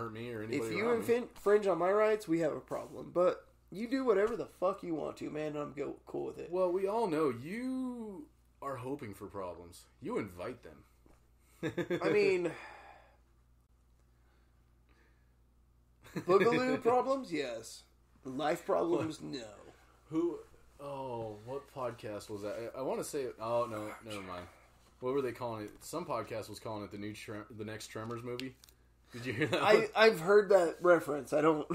hurt me or anybody If you around me. infringe on my rights, we have a problem. But you do whatever the fuck you want to, man, and I'm cool with it. Well, we all know you are hoping for problems. You invite them. I mean, boogaloo problems, yes. Life problems, no. What podcast was that? I want to say, oh, no, never mind. What were they calling it? Some podcast was calling it the next Tremors movie. Did you hear that? I've heard that reference. I don't...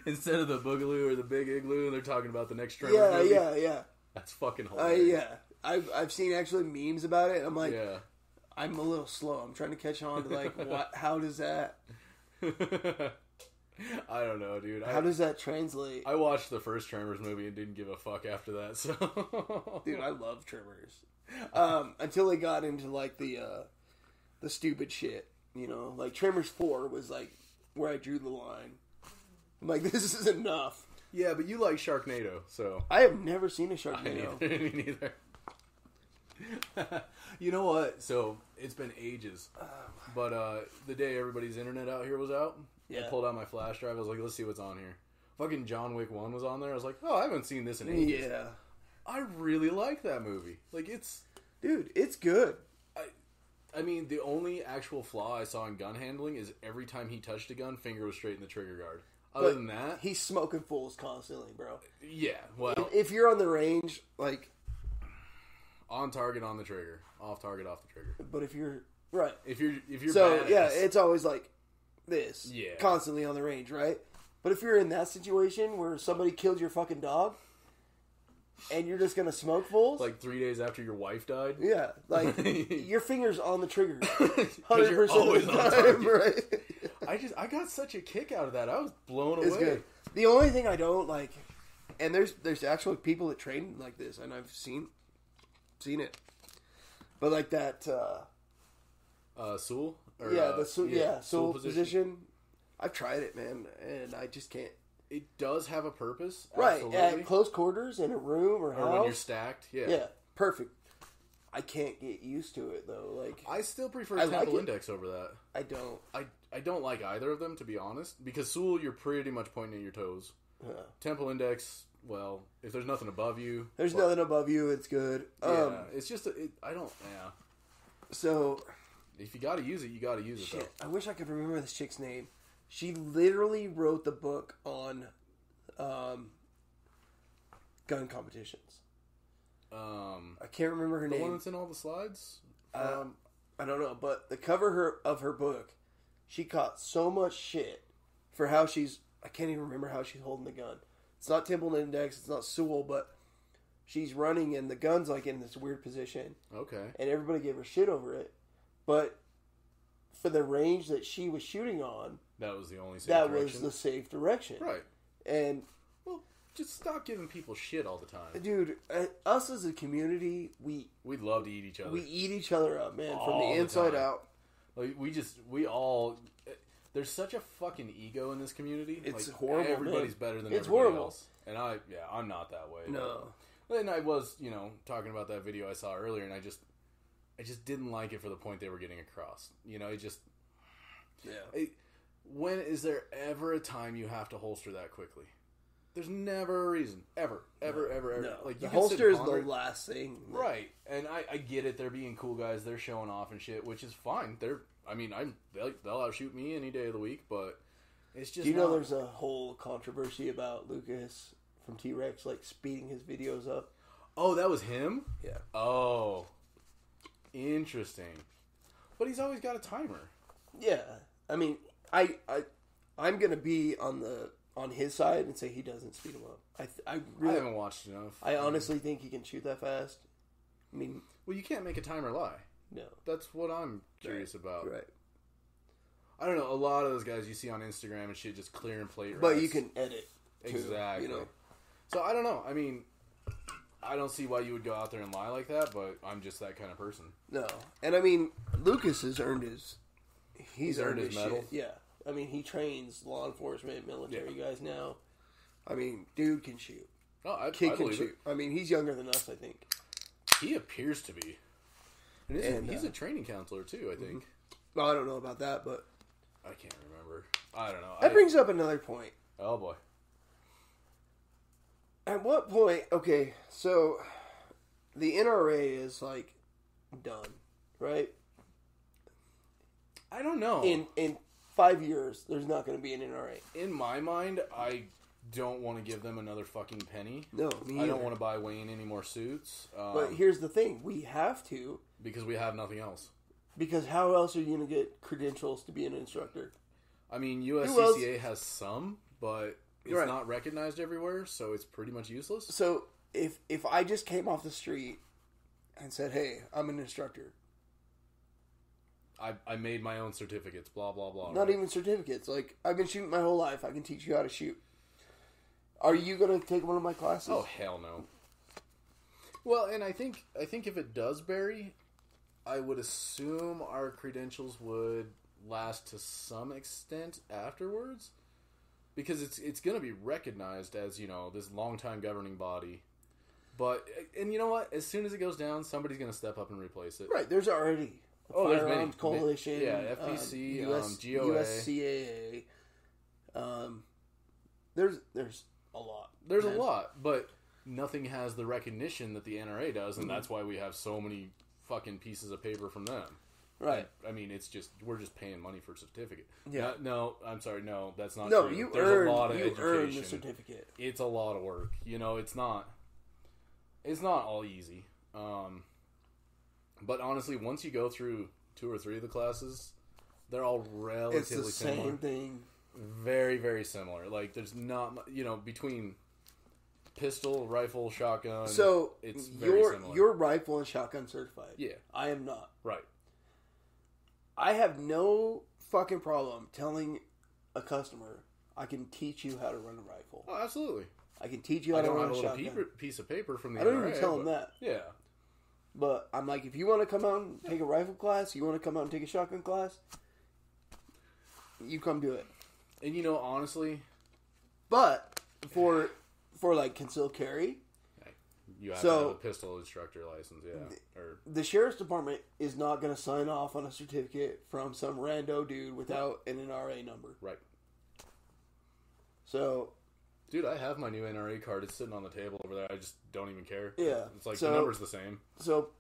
Instead of the Boogaloo or the Big Igloo, they're talking about the next Tremors movie. Yeah. That's fucking hilarious. I've seen actually memes about it. And I'm like, yeah. I'm a little slow. I'm trying to catch on to like, what? How does that... I don't know, dude. How does that translate? I watched the first Tremors movie and didn't give a fuck after that. So, dude, I love Tremors. Until they got into like the stupid shit, you know, like Tremors 4 was like where I drew the line. I'm like, this is enough. Yeah, but you like Sharknado, so I have never seen a Sharknado. Me neither. You know what? So it's been ages, but the day everybody's internet out here was out. I pulled out my flash drive. I was like, let's see what's on here. Fucking John Wick 1 was on there. I was like, oh, I haven't seen this in ages. Yeah. I really like that movie. Like, it's... Dude, it's good. I mean, the only actual flaw I saw in gun handling is every time he touched a gun, finger was straight in the trigger guard. Other than that... He's smoking fools constantly, bro. Yeah, well... If you're on the range, like... On target, on the trigger. Off target, off the trigger. But if you're... Right. If you're so, badass, yeah, it's always like... this yeah, constantly on the range, right? But if you're in that situation where somebody killed your fucking dog and you're just gonna smoke fools, like 3 days after your wife died, yeah, like your fingers on the trigger, 100% of the time, right? I got such a kick out of that. I was blown away. It's good. The only thing I don't like, and there's actually people that train like this, and I've seen it, but like that, Sewell. Or, the Sewell position. I've tried it, man, and I just can't. It does have a purpose, right? absolutely. At close quarters in a room or house, when you're stacked, yeah, perfect. I can't get used to it though. Like, I still prefer Temple Index over that. I don't. I don't like either of them, to be honest, because Sewell, you're pretty much pointing at your toes. Yeah. Temple Index, well, if there's nothing above you, nothing above you. It's good. Yeah, it's just I don't. Yeah. So. If you gotta use it, you gotta use it, though. I wish I could remember this chick's name. She literally wrote the book on gun competitions. I can't remember her name. The one that's in all the slides? I don't know, but the cover of her book, she caught so much shit for how she's... I can't even remember how she's holding the gun. It's not Temple Index, it's not Sewell, but she's running and the gun's like in this weird position. Okay. And everybody gave her shit over it. But for the range that she was shooting on, that was the only safe direction. That was the safe direction. Right. And well, just stop giving people shit all the time, dude. Us as a community, we love to eat each other. We eat each other up, man, from the inside out. Like we all. There's such a fucking ego in this community. It's like, horrible. Everybody's man. better than it's everybody horrible. else, and I'm not that way. No. But then I was, talking about that video I saw earlier, and I just didn't like it for the point they were getting across. It just... Yeah. When is there ever a time you have to holster that quickly? There's never a reason. Ever. No. Like, the holster is the last thing. Right. And I get it. They're being cool guys. They're showing off and shit, which is fine. They'll outshoot me any day of the week, but it's just... Do you know there's a whole controversy about Lucas from T-Rex, like, speeding his videos up? Oh, that was him? Yeah. Oh... Interesting. But he's always got a timer. Yeah. I mean, I'm going to be on his side and say he doesn't speed him up. I haven't watched enough. I honestly think he can shoot that fast. I mean... Well, you can't make a timer lie. No. That's what I'm curious about. Right. I don't know. A lot of those guys you see on Instagram and shit just clear and plate. But you can edit. Too, exactly. So I don't know. I mean... I don't see why you would go out there and lie like that, but I'm just that kind of person. No. And I mean, Lucas has earned his... He's earned his medal. Shit. Yeah. I mean, he trains law enforcement, military guys now. I mean, dude can shoot. Oh, Kid can shoot. I mean, he's younger than us, I think. He appears to be. And he's a training counselor, too, I think. Well, I don't know about that, but... I can't remember. I don't know. That brings up another point. Oh, boy. At what point... Okay, so... The NRA is, like, done, right? I don't know. In 5 years, there's not going to be an NRA. In my mind, I don't want to give them another fucking penny. No, me either. I don't want to buy Wayne any more suits. But here's the thing. We have to. Because we have nothing else. Because how else are you going to get credentials to be an instructor? I mean, USCCA has some, but it's not recognized everywhere, so it's pretty much useless. So, if I just came off the street and said, hey, I'm an instructor. I made my own certificates, blah, blah, blah. Not even certificates. Like, I've been shooting my whole life. I can teach you how to shoot. Are you going to take one of my classes? Oh, hell no. Well, and I think if it does, Barry, I would assume our credentials would last to some extent afterwards, because it's going to be recognized as, you know, this long-time governing body. But, and you know what? As soon as it goes down, somebody's going to step up and replace it. Right. There's already a Firearms Coalition. Yeah, FPC, GOA. USCAA. There's a lot. There's a lot, but nothing has the recognition that the NRA does, and that's why we have so many fucking pieces of paper from them. Right. I mean, it's just, we're just paying money for a certificate. Yeah. No, I'm sorry. No, that's not no, true. you There's earn, a lot of you education. earn the certificate. It's a lot of work. You know, it's not all easy. But honestly, once you go through 2 or 3 of the classes, they're all relatively similar. It's the same thing. Very, very similar. Like, there's not, you know, between pistol, rifle, shotgun. So it's very similar. You're rifle and shotgun certified. Yeah. I am not. Right. I have no fucking problem telling a customer I can teach you how to run a rifle. Oh, absolutely. I can teach you how to run a shotgun. I don't have a little piece of paper from the I don't NRA, even tell them that. Yeah. But I'm like, if you want to come out and take a rifle class, you want to come out and take a shotgun class, you come do it. And you know, honestly, but for like concealed carry, you have to have a pistol instructor license. Yeah. The sheriff's department is not going to sign off on a certificate from some rando dude without an NRA number. Right. So, dude, I have my new NRA card. It's sitting on the table over there. I just don't even care. Yeah. It's like the number's the same. So,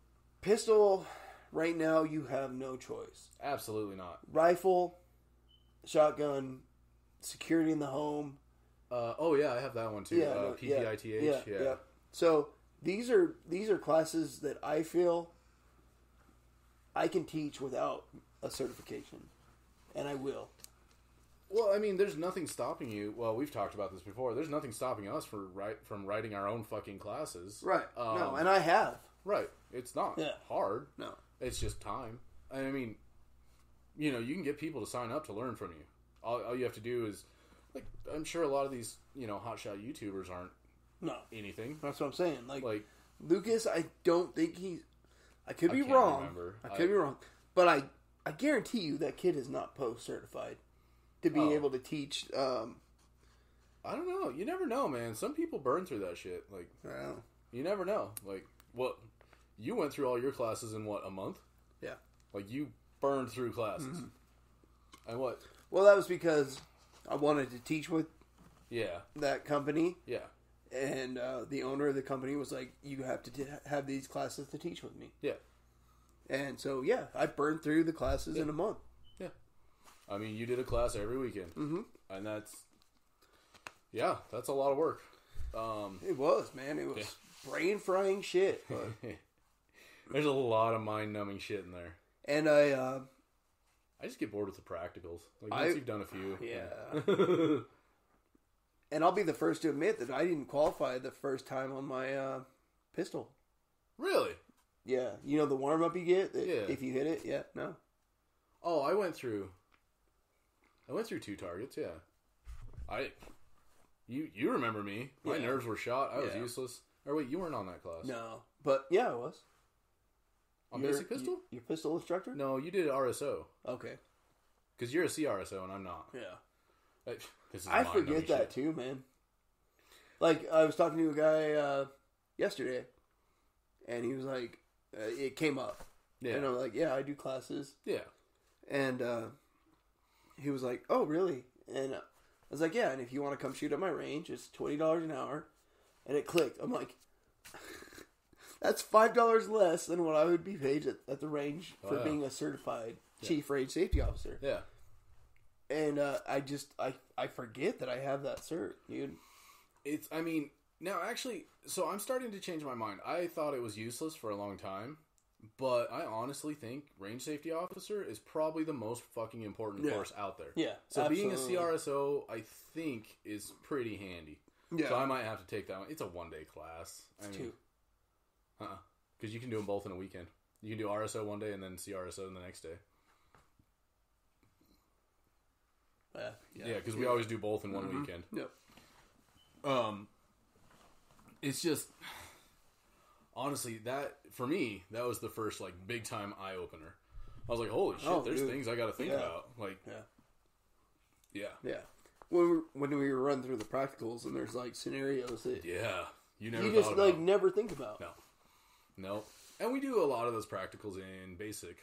pistol, right now, you have no choice. Absolutely not. Rifle, shotgun, security in the home. Oh, yeah, I have that one too. Yeah, PPITH. Yeah. So, these are classes that I feel I can teach without a certification. And I will. Well, I mean, there's nothing stopping you. Well, we've talked about this before. There's nothing stopping us from writing our own fucking classes. Right. No, and I have. Right. It's not hard. No. It's just time. I mean, you know, you can get people to sign up to learn from you. All you have to do is, like, I'm sure a lot of these, you know, hotshot YouTubers aren't anything. That's what I'm saying. Like Lucas, I don't think I could be wrong. I could be wrong. But I guarantee you that kid is not post certified to be able to teach. I don't know. You never know, man. Some people burn through that shit. Like, you never know. Like, what? You went through all your classes in what, a month? Yeah. Like, you burned through classes. Mm-hmm. And what? Well, that was because I wanted to teach with that company. Yeah. And the owner of the company was like, you have to have these classes to teach with me. Yeah. And so, I burned through the classes in a month. Yeah. I mean, you did a class every weekend. Mm-hmm. And that's a lot of work. It was, man. It was brain-frying shit. But there's a lot of mind-numbing shit in there. And I just get bored with the practicals. Like, once you've done a few. Yeah. And I'll be the first to admit that I didn't qualify the first time on my pistol. Really? Yeah. You know the warm-up you get? If you hit it? Yeah. No. Oh, I went through 2 targets, yeah. You remember me. My nerves were shot. I was useless. Or wait, you weren't on that class. No. But, yeah, I was. On basic pistol? Your pistol instructor? No, you did RSO. Okay. Because you're a CRSO and I'm not. Yeah. I forget that too, man. Like, I was talking to a guy yesterday, and he was like, it came up. Yeah. And I'm like, I do classes. Yeah. And he was like, "Oh, really?" And I was like, "Yeah." And if you want to come shoot at my range, it's $20 an hour. And it clicked. I'm like, that's $5 less than what I would be paid at the range for being a certified chief range safety officer. Yeah. And I forget that I have that cert, dude. Now actually, so I'm starting to change my mind. I thought it was useless for a long time, but I honestly think range safety officer is probably the most fucking important course out there. Yeah. So absolutely. being a CRSO, I think, is pretty handy. Yeah. So I might have to take that one. It's a 1-day class. It's 2. Because you can do them both in a weekend. You can do RSO one day and then CRSO the next day. Yeah, because we always do both in one weekend. Yep. It's just, honestly, that, for me, that was the first, like, big time eye opener. I was like, holy shit, there's things I gotta think about. Like, yeah. When we run through the practicals and there's like scenarios that you never just like never think about. No. And we do a lot of those practicals in basic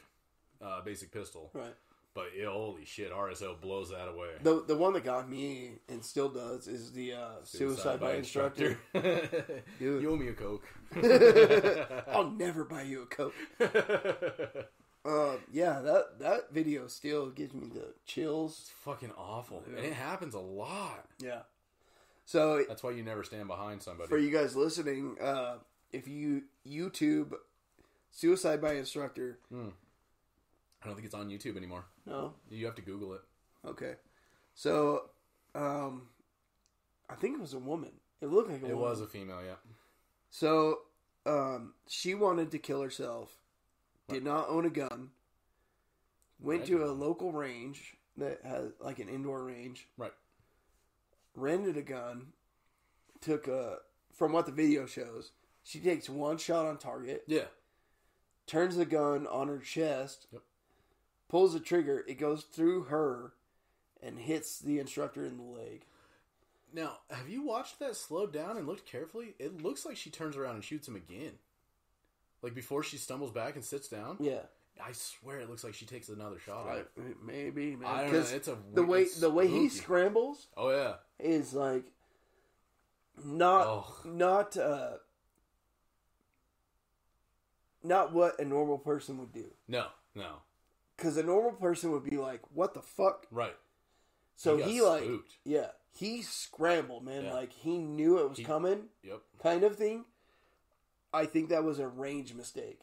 pistol. Right. But holy shit, RSO blows that away. The one that got me and still does is the suicide by instructor. Dude. You owe me a Coke. I'll never buy you a Coke. That video still gives me the chills. It's fucking awful. Yeah. And it happens a lot. Yeah. So that's why you never stand behind somebody. For you guys listening, if you YouTube suicide by instructor. I don't think it's on YouTube anymore. No? You have to Google it. Okay. So, I think it was a woman. It looked like a woman. It was a female, yeah. So, she wanted to kill herself. Did not own a gun. Went to a local range that has like an indoor range. Right. Rented a gun. From what the video shows, she takes one shot on target. Yeah. Turns the gun on her chest. Yep. Pulls the trigger. It goes through her and hits the instructor in the leg. Now, have you watched that slowed down and looked carefully? It looks like she turns around and shoots him again. Like before she stumbles back and sits down? Yeah. I swear it looks like she takes another shot. Maybe. I don't know. It's the way he scrambles. Oh yeah. Is like not what a normal person would do. No. Because a normal person would be like, "What the fuck?" Right. So he scrambled, man. Yeah. Like he knew it was coming. Yep. Kind of thing. I think that was a range mistake.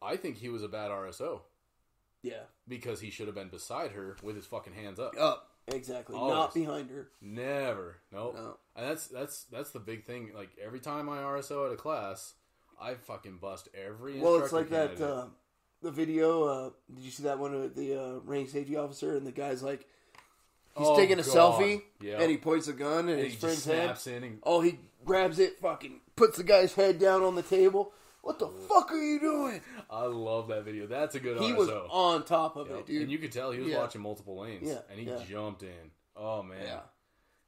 I think he was a bad RSO. Yeah. Because he should have been beside her with his fucking hands up. Up. Exactly. Always. Not behind her. Never. Nope. No. And that's the big thing. Like every time I RSO at a class, I fucking bust every instructor. Well, it's like candidate. That the video. Did you see that one of the range safety officer and the guy's like he's taking a selfie and he points a gun at his friend's head. He grabs it, fucking puts the guy's head down on the table. What the fuck are you doing? I love that video. That's a good RSO. He was on top of it, dude. And you could tell he was watching multiple lanes. Yeah. And he jumped in. Oh, man. Yeah.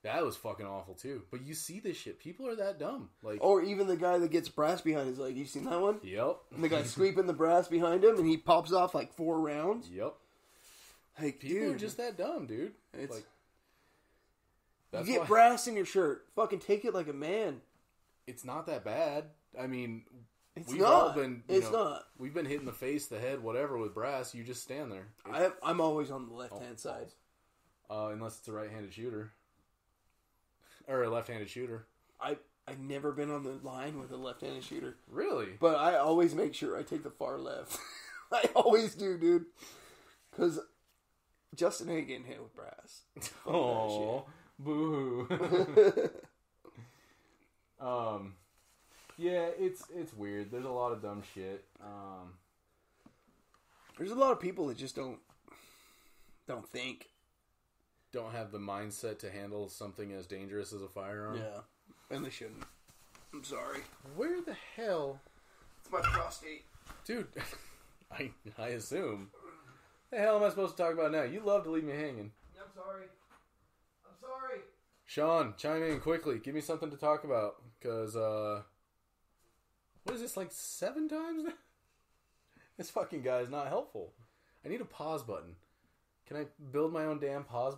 That was fucking awful, too. But you see this shit. People are that dumb. Like, or even the guy that gets brass behind his leg. You seen that one? Yep. And the guy sweeping the brass behind him, and he pops off like 4 rounds. Yep. Like, people are just that dumb, dude. It's like... You get brass in your shirt. Fucking take it like a man. It's not that bad. I mean... We've all been hitting the face, the head, whatever with brass. You just stand there. I'm always on the left-hand side. Unless it's a right-handed shooter. Or a left-handed shooter. I've never been on the line with a left-handed shooter. Really? But I always make sure I take the far left. I always do, dude. Because Justin ain't getting hit with brass. Oh, boo. Yeah, it's weird. There's a lot of dumb shit. There's a lot of people that just don't think. Don't have the mindset to handle something as dangerous as a firearm. Yeah, and they shouldn't. I'm sorry. Where the hell? It's my prostate. Dude, I assume. The hell am I supposed to talk about now? You love to leave me hanging. I'm sorry. Sean, chime in quickly. Give me something to talk about. Because, what is this, like 7 times now? This fucking guy is not helpful. I need a pause button. Can I build my own damn pause